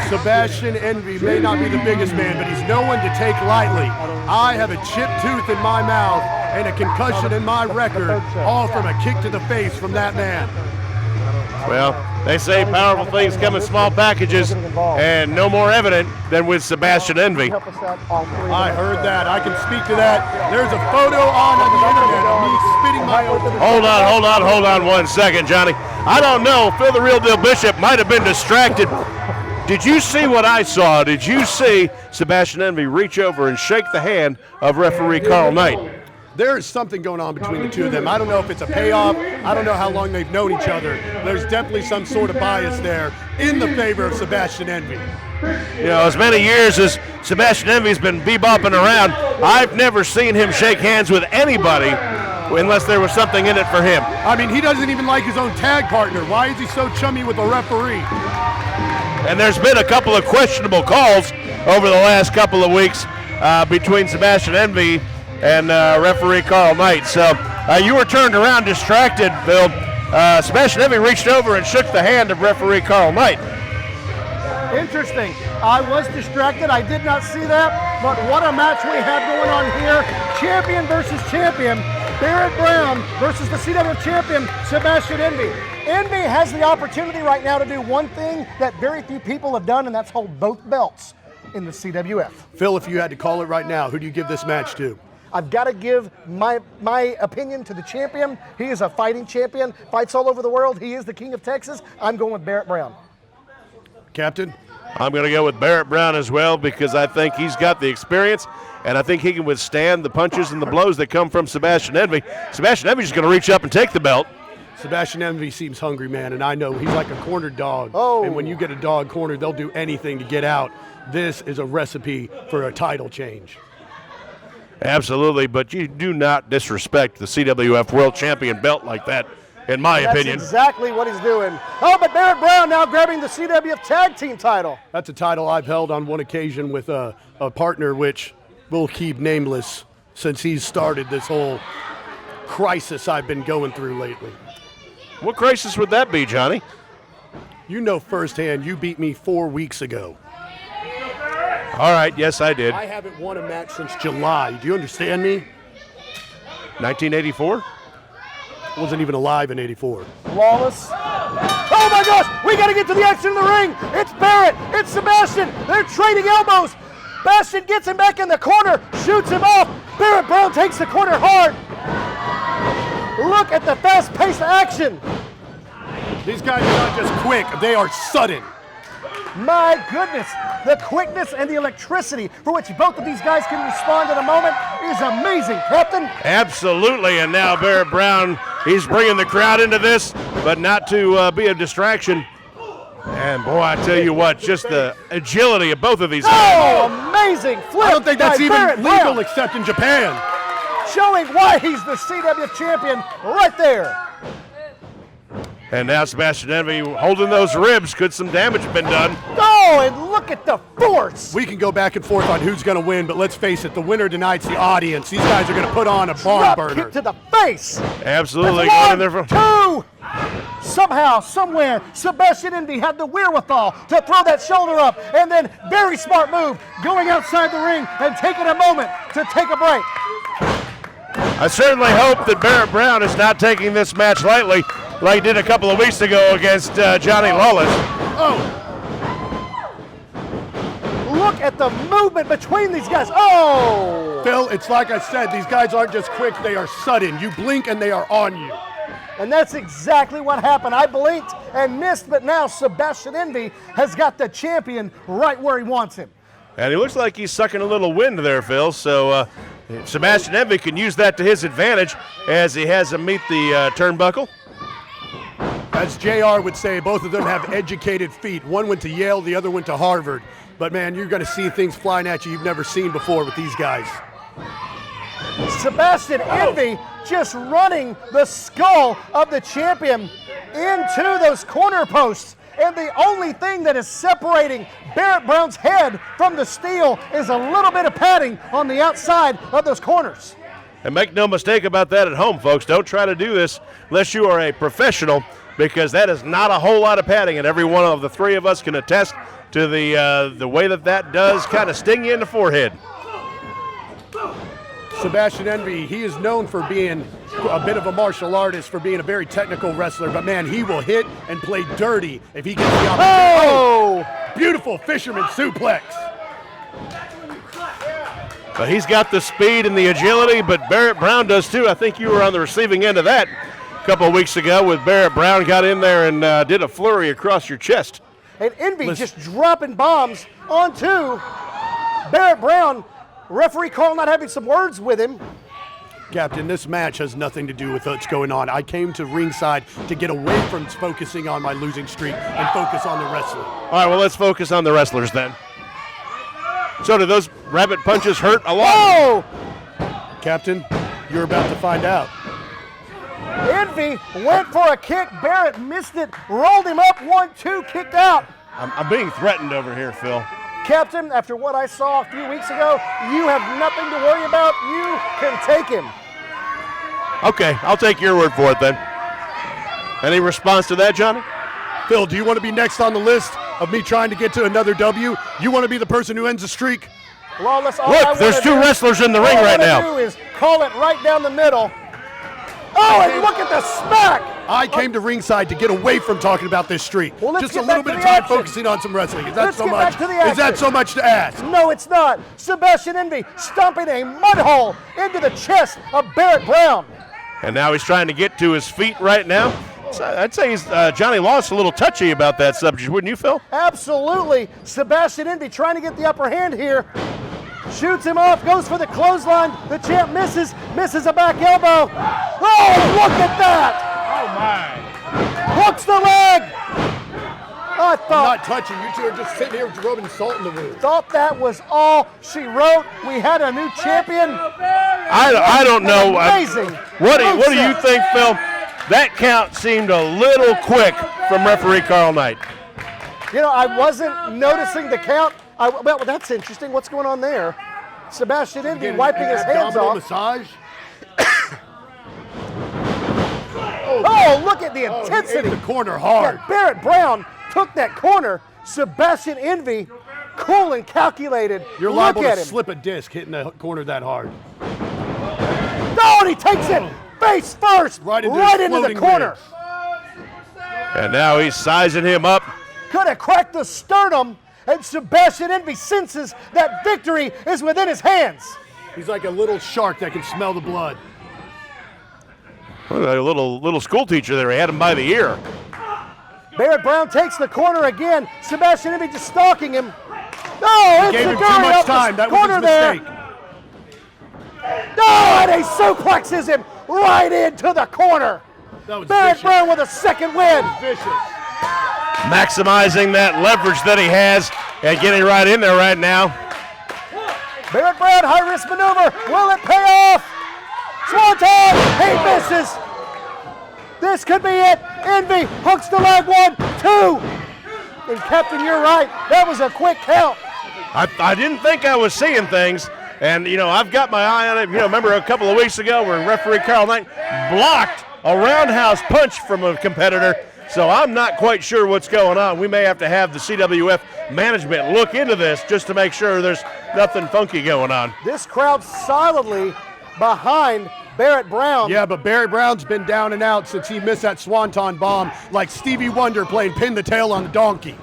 Sebastion Envi may not be the biggest man, but he's no one to take lightly. I have a chipped tooth in my mouth and a concussion in my record, all from a kick to the face from that man. Well, they say powerful things come in small packages, and no more evident than with Sebastion Envi. I heard that. I can speak to that. There's a photo on the internet of me spitting my open. Hold on 1 second, Johnny. I don't know. Phil the Real Deal Bishop might have been distracted. Did you see what I saw? Did you see Sebastion Envi reach over and shake the hand of referee Carl Knight? There is something going on between the two of them. I don't know if it's a payoff. I don't know how long they've known each other. There's definitely some sort of bias there in the favor of Sebastion Envi. You know, as many years as Sebastion Envi's been bebopping around, I've never seen him shake hands with anybody unless there was something in it for him. I mean, he doesn't even like his own tag partner. Why is he so chummy with the referee? And there's been a couple of questionable calls over the last couple of weeks between Sebastion Envi and referee Carl Knight. So you were turned around distracted, Bill. Sebastion Envi reached over and shook the hand of referee Carl Knight. Interesting. I was distracted. I did not see that. But what a match we have going on here. Champion versus champion. Barrett Brown versus the CWF champion, Sebastion Envi. Envi has the opportunity right now to do one thing that very few people have done, and that's hold both belts in the CWF. Phil, if you had to call it right now, who do you give this match to? I've got to give my opinion to the champion. He is a fighting champion, fights all over the world. He is the king of Texas. I'm going with Barrett Brown. Captain? I'm going to go with Barrett Brown as well because I think he's got the experience and I think he can withstand the punches and the blows that come from Sebastion Envi. Sebastion Envi is going to reach up and take the belt. Sebastion Envi seems hungry, man, and I know he's like a cornered dog. Oh. And when you get a dog cornered, they'll do anything to get out. This is a recipe for a title change. Absolutely, but you do not disrespect the CWF World Champion belt like that, in my opinion. That's exactly what he's doing. Oh, but Barrett Brown now grabbing the CWF Tag Team title. That's a title I've held on one occasion with a partner, which we'll keep nameless since he's started this whole crisis I've been going through lately. What crisis would that be, Johnny? You know firsthand, you beat me 4 weeks ago. All right, yes, I did. I haven't won a match since July. Do you understand me? 1984? Wasn't even alive in 84. Flawless. Oh my gosh, we got to get to the action in the ring. It's Barrett, it's Sebastion. They're trading elbows. Bastion gets him back in the corner, shoots him off. Barrett Brown takes the corner hard. Look at the fast-paced action. These guys are not just quick, they are sudden. My goodness, the quickness and the electricity for which both of these guys can respond in a moment is amazing, Captain. Absolutely, and now Barrett Brown, he's bringing the crowd into this, but not to be a distraction. And boy, I tell you what, just the agility of both of these guys. Oh, amazing flip. I don't think that's even Barrett legal Brown, except in Japan. showing why he's the CWF champion right there. And now Sebastion Envi holding those ribs. Could some damage have been done? Oh, and look at the force. We can go back and forth on who's going to win, but let's face it, the winner tonight's the audience. These guys are going to put on a barn Drop burner. kick to the face. Absolutely. That's Going in there for 1, 2. Somehow, somewhere, Sebastion Envi had the wherewithal to throw that shoulder up, and then very smart move, going outside the ring and taking a moment to take a break. I certainly hope that Barrett Brown is not taking this match lightly like he did a couple of weeks ago against Johnny Lawless. Oh. Look at the movement between these guys. Oh! Phil, it's like I said, these guys aren't just quick, they are sudden. You blink and they are on you. And that's exactly what happened. I blinked and missed, but now Sebastion Envi has got the champion right where he wants him. And he looks like he's sucking a little wind there, Phil. So Sebastion Envi can use that to his advantage as he has him meet the turnbuckle. As JR would say, both of them have educated feet. One went to Yale, the other went to Harvard. But man, you're going to see things flying at you you've never seen before with these guys. Sebastion Envi just running the skull of the champion into those corner posts. And the only thing that is separating Barrett Brown's head from the steel is a little bit of padding on the outside of those corners. And make no mistake about that at home, folks. Don't try to do this unless you are a professional because that is not a whole lot of padding, and every one of the three of us can attest to the way that does kind of sting you in the forehead. Sebastion Envi, he is known for being a bit of a martial artist, for being a very technical wrestler, but man, he will hit and play dirty if he gets the opportunity. Oh! Beautiful fisherman suplex. But he's got the speed and the agility, but Barrett Brown does too. I think you were on the receiving end of that a couple of weeks ago with Barrett Brown got in there and did a flurry across your chest. And Envi just dropping bombs onto Barrett Brown. Referee Carl not having some words with him. Captain, this match has nothing to do with what's going on. I came to ringside to get away from focusing on my losing streak and focus on the wrestling. All right, well, let's focus on the wrestlers then. So do those rabbit punches hurt a lot? Whoa! Captain, you're about to find out. Envi went for a kick. Barrett missed it, rolled him up, 1-2, kicked out. I'm being threatened over here, Phil. Captain, after what I saw a few weeks ago, you have nothing to worry about. You can take him. Okay, I'll take your word for it then. Any response to that, Johnny? Phil, do you want to be next on the list of me trying to get to another W? You want to be the person who ends the streak? Lawless, look, there's two wrestlers in the ring right now. All I do is call it right down the middle. Oh, and look at the smack! I came to ringside to get away from talking about this streak. Well, just a little bit of time focusing on some wrestling. Is that so much? Is that so much to ask? No, it's not. Sebastion Envi stomping a mud hole into the chest of Barrett Brown. And now he's trying to get to his feet right now. So I'd say he's, Johnny Lawless a little touchy about that subject, wouldn't you, Phil? Absolutely. Sebastion Envi trying to get the upper hand here. Shoots him off, goes for the clothesline. The champ misses a back elbow. Oh, look at that! Oh, my. Hooks the leg! I thought. I'm not touching. You two are just sitting here rubbing salt in the wound. Thought that was all she wrote. We had a new champion. I don't know. Amazing. What do you think, Phil? That count seemed a little quick from referee Carl Knight. You know, I wasn't noticing the count. Well, that's interesting. What's going on there? Sebastion Envi wiping his hands off. Massage. Oh, look at the intensity. He ate the corner hard. Yeah, Barrett Brown took that corner. Sebastion Envi, cool and calculated. You're look liable at to him. slip a disc hitting the corner that hard. No, and he takes it face first, right into the corner. Ribs. And now he's sizing him up. Could have cracked the sternum, and Sebastion Envi senses that victory is within his hands. He's like a little shark that can smell the blood. A little school teacher there. He had him by the ear. Barrett Brown takes the corner again. Sebastion Envi just stalking him. No, gave him too much time. That was his mistake. No, and he suplexes him right into the corner. Barrett Brown with a second win. Vicious. Maximizing that leverage that he has and getting right in there right now. Barrett Brown, high-risk maneuver. Will it pay off? Swanton, he misses. This could be it. Envi hooks the leg, 1, 2. And Captain, you're right. That was a quick count. I didn't think I was seeing things. And, you know, I've got my eye on it. You know, remember a couple of weeks ago where referee Carl Knight blocked a roundhouse punch from a competitor. So I'm not quite sure what's going on. We may have to have the CWF management look into this just to make sure there's nothing funky going on. This crowd solidly behind Barrett Brown. Yeah, but Barrett Brown's been down and out since he missed that swanton bomb like Stevie Wonder playing Pin the Tail on the Donkey.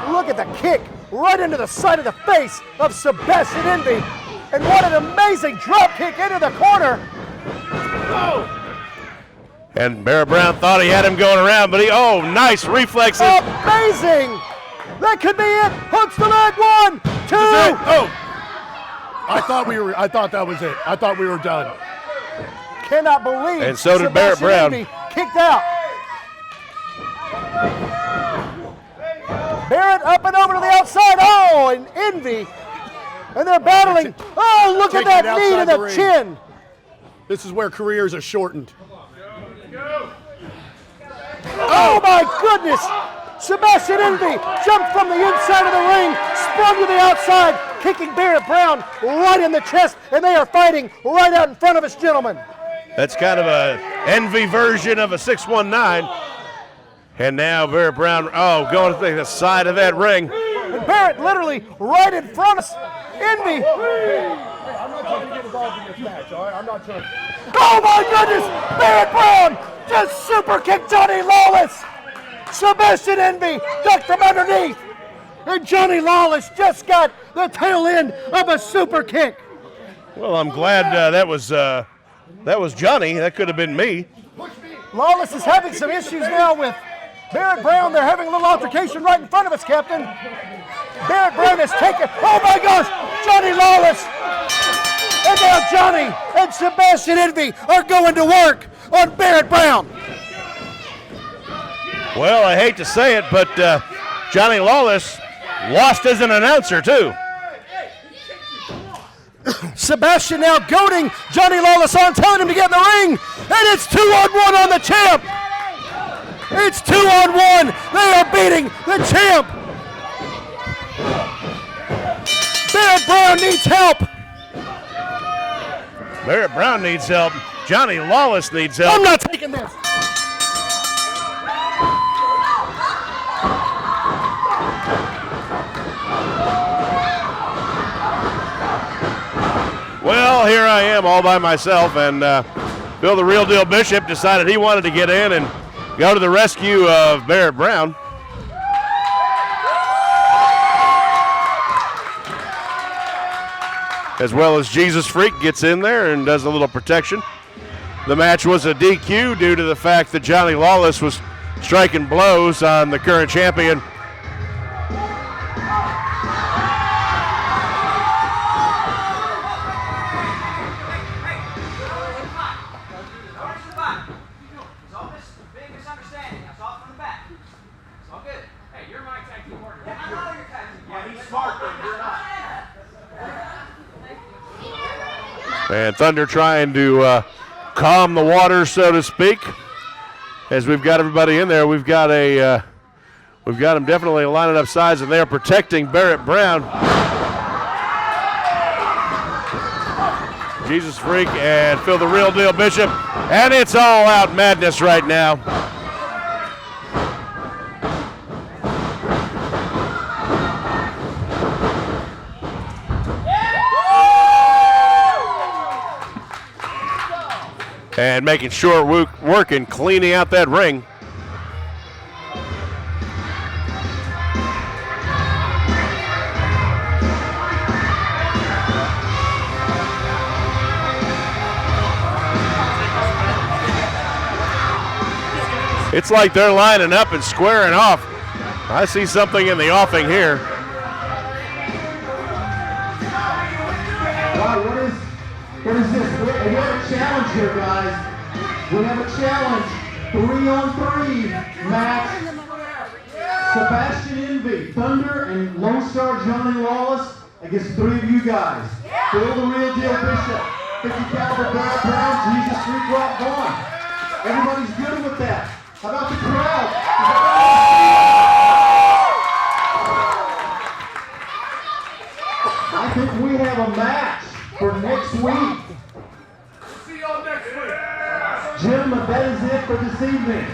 Look at the kick right into the side of the face of Sebastion Envi. And what an amazing drop kick into the corner. Oh. And Barrett Brown thought he had him going around, but nice reflexes. Amazing! That could be it. Hooks the leg, 1, 2. Oh. I thought that was it. I thought we were done. Cannot believe. And so did Barrett Brown. Envi kicked out. Barrett up and over to the outside. Oh, and Envi. And they're battling. Oh, look at that knee to the chin. This is where careers are shortened. Oh my goodness! Sebastion Envi jumped from the inside of the ring, sprung to the outside, kicking Barrett Brown right in the chest, and they are fighting right out in front of us, gentlemen. That's kind of a Envi version of a 619. And now Barrett Brown, going to the side of that ring. And Barrett literally right in front of us. Envi. I'm not trying to get involved in this match, all right? I'm not trying. Oh my goodness! Barrett Brown just super kicked Johnny Lawless. Sebastion Envi ducked from underneath. And Johnny Lawless just got the tail end of a super kick. Well, I'm glad that was Johnny. That could have been me. Lawless is having some issues now with Barrett Brown. They're having a little altercation right in front of us, Captain. Barrett Brown is taking, oh my gosh, Johnny Lawless. And now Johnny and Sebastion Envi are going to work on Barrett Brown. Well, I hate to say it, but Johnny Lawless lost as an announcer, too. Sebastion now goading Johnny Lawless on, telling him to get in the ring. And it's 2-on-1 on the champ. It's 2-on-1. They are beating the champ. Barrett Brown needs help. Barrett Brown needs help. Johnny Lawless needs help. I'm not taking this. Well, here I am all by myself, and Bill the Real Deal Bishop decided he wanted to get in and go to the rescue of Barrett Brown. As well as Jesus Freak gets in there and does a little protection. The match was a DQ due to the fact that Johnny Lawless was striking blows on the current champion. And Thunder trying to calm the waters, so to speak. As we've got everybody in there, we've got them definitely lining up sides, and they are protecting Barrett Brown. Jesus Freak and Phil the Real Deal Bishop, and it's all out madness right now. And making short work and cleaning out that ring. It's like they're lining up and squaring off. I see something in the offing here. Wow, what is this? We have a challenge here, guys. We have a challenge. 3-on-3 match. Sebastion Envi, Thunder, and Lone Star Johnny Lawless against 3 of you guys. Phil the Real Deal Bishop, 50 caliber Barrett Brown, Jesus Freak Rock Vaughn. Everybody's good with that. How about the crowd? I think we have a match for next week. See y'all next week. Gentlemen, that is it for this evening.